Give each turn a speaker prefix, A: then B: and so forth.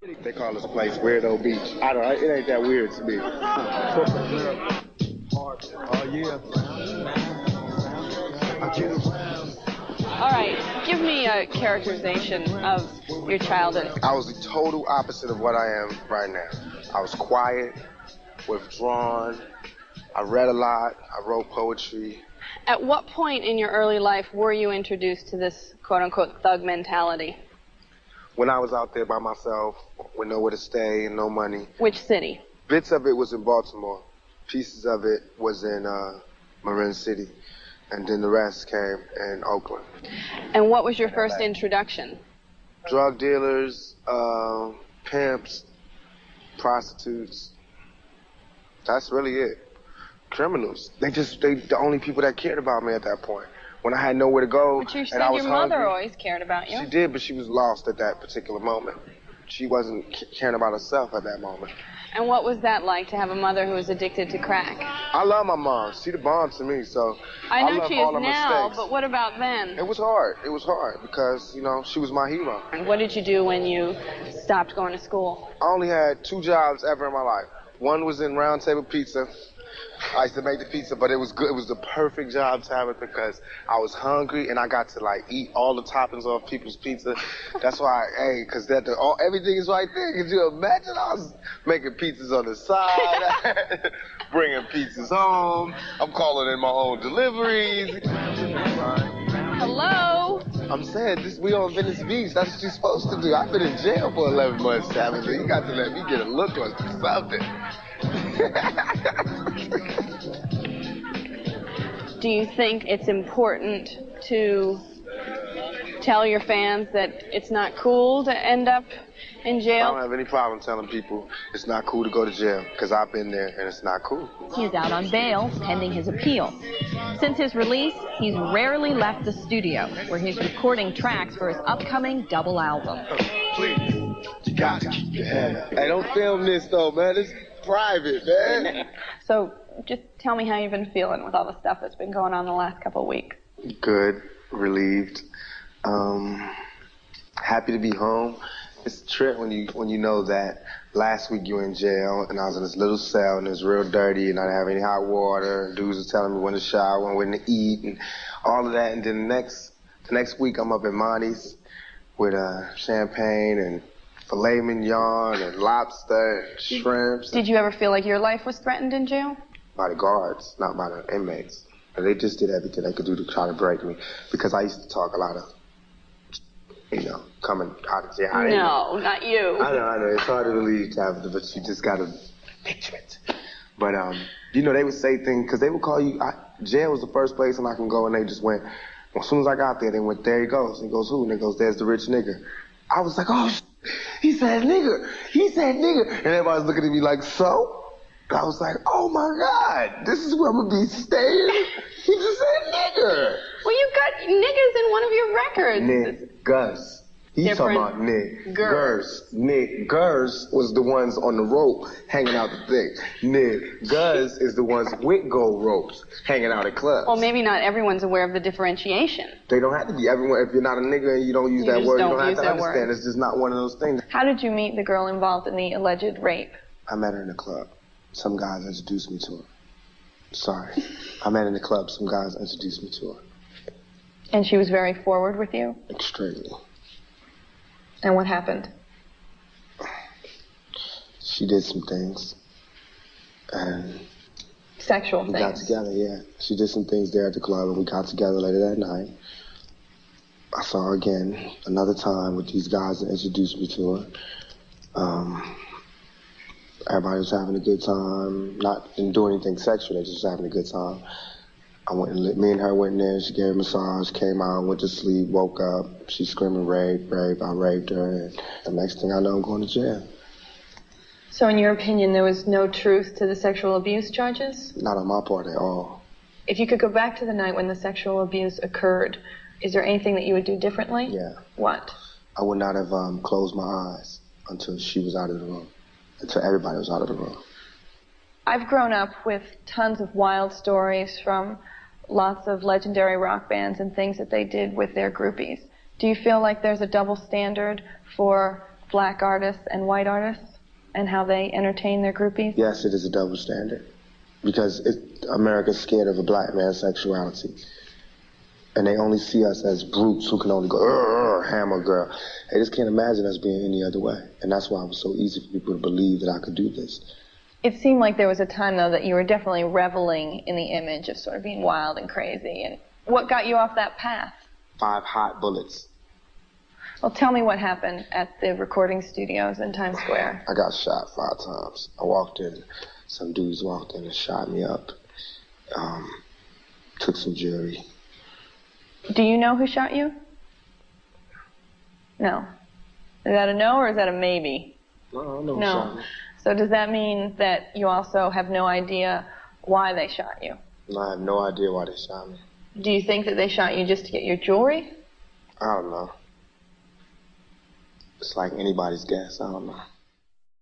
A: They call this place Weirdo Beach. I don't know, it ain't that weird to me. Oh, yeah. I get around.
B: All right, give me a characterization of your childhood.
A: I was the total opposite of what I am right now. I was quiet, withdrawn. I read a lot. I wrote poetry.
B: At what point in your early life were you introduced to this quote-unquote thug mentality?
A: When I was out there by myself, with nowhere to stay and no money.
B: Which city?
A: Bits of it was in Baltimore. Pieces of it was in Marin City. And then the rest came in Oakland.
B: And what was your first introduction?
A: Drug dealers, pimps, prostitutes. That's really it. Criminals. They the only people that cared about me at that point. When I had nowhere to go,
B: but you said
A: and I was
B: your mother
A: hungry,
B: always cared about you.
A: She did, but she was lost at that particular moment. She wasn't caring about herself at that moment.
B: And what was that like, to have a mother who was addicted to crack?
A: I love my mom. She the bomb to me, so
B: I know
A: love
B: she
A: all
B: is
A: her
B: now,
A: mistakes.
B: but what about then?
A: It was hard. It was hard because, you know, she was my hero.
B: And what did you do when you stopped going to school?
A: I only had 2 jobs ever in my life. One was in Round Table Pizza. I used to make the pizza, but it was good. It was the perfect job to have it because I was hungry and I got to like eat all the toppings off people's pizza. That's why, because everything is right there. Could you imagine? I was making pizzas on the side, bringing pizzas home. I'm calling in my own deliveries.
B: Hello?
A: I'm saying, we on Venice Beach. That's what you're supposed to do. I've been in jail for 11 months, Tabitha. You got to let me get a look or something.
B: Do you think it's important to tell your fans that it's not cool to end up in jail?
A: I don't have any problem telling people it's not cool to go to jail, because I've been there and it's not cool.
C: He is out on bail pending his appeal. Since his release, he's rarely left the studio, where he's recording tracks for his upcoming double album.
A: Please, you got to keep your head up. Hey, don't film this though, man. It's private, man.
B: So just tell me how you've been feeling with all the stuff that's been going on the last couple of weeks.
A: Good, relieved, happy to be home. It's a trip when you know that last week you were in jail and I was in this little cell and it was real dirty and I didn't have any hot water and dudes were telling me when to shower and when to eat and all of that. And then the next week I'm up at Monty's with champagne and filet mignon and lobster and shrimps.
B: Did you ever feel like your life was threatened in jail?
A: By the guards, not by the inmates. And they just did everything they could do to try to break me because I used to talk a lot of, coming out of jail.
B: No, not you.
A: I know. It's hard to believe, Tabitha, but you just got to picture it. But, they would say things, because they would call you, jail was the first place and I can go, and they just went, as soon as I got there, they went, there he goes. And he goes, who? And he goes, there's the rich nigga. I was like, oh, he said nigger. He said nigger. And everybody's looking at me like, so? I was like, oh my God, this is where I'm gonna be staying? He just said nigger.
B: Well, you got niggas in one of your records.
A: Niggas. He's talking about niggers. Niggers was the ones on the rope hanging out the thing. Niggas is the ones with gold ropes hanging out at clubs.
B: Well, maybe not everyone's aware of the differentiation.
A: They don't have to be. Everyone, if you're not a nigger and you don't use that word, you don't have to understand.
B: Word.
A: It's just not one of those things.
B: How did you meet the girl involved in the alleged rape?
A: I met her in a club. Some guys introduced me to her. Sorry. I met her in the club. Some guys introduced me to her.
B: And she was very forward with you?
A: Extremely.
B: And what happened?
A: She did some things. And
B: sexual things?
A: We got together, yeah. She did some things there at the club, and we got together later that night. I saw her again another time with these guys that introduced me to her. Everybody was having a good time. Didn't do anything sexual, they just having a good time. Me and her went in there, she gave her a massage, came out, went to sleep, woke up. She's screaming rape, rape, I raped her, and the next thing I know, I'm going to jail.
B: So in your opinion, there was no truth to the sexual abuse charges?
A: Not on my part at all.
B: If you could go back to the night when the sexual abuse occurred, is there anything that you would do differently?
A: Yeah.
B: What?
A: I would not have closed my eyes until she was out of the room, until everybody was out of the room.
B: I've grown up with tons of wild stories from lots of legendary rock bands and things that they did with their groupies. Do you feel like there's a double standard for black artists and white artists and how they entertain their groupies?
A: Yes, it is a double standard. Because America's scared of a black man's sexuality. And they only see us as brutes who can only go, hammer girl. They just can't imagine us being any other way. And that's why it was so easy for people to believe that I could do this.
B: It seemed like there was a time, though, that you were definitely reveling in the image of sort of being wild and crazy. And what got you off that path?
A: 5 hot bullets.
B: Well, tell me what happened at the recording studios in Times Square.
A: I got shot 5 times. I walked in, some dudes walked in and shot me up. Took some jewelry.
B: Do you know who shot you? No. Is that a no or is that a maybe?
A: No, I don't know who shot me.
B: So does that mean that you also have no idea why they shot you?
A: No, I have no idea why they shot me.
B: Do you think that they shot you just to get your jewelry?
A: I don't know. It's like anybody's guess. I don't know.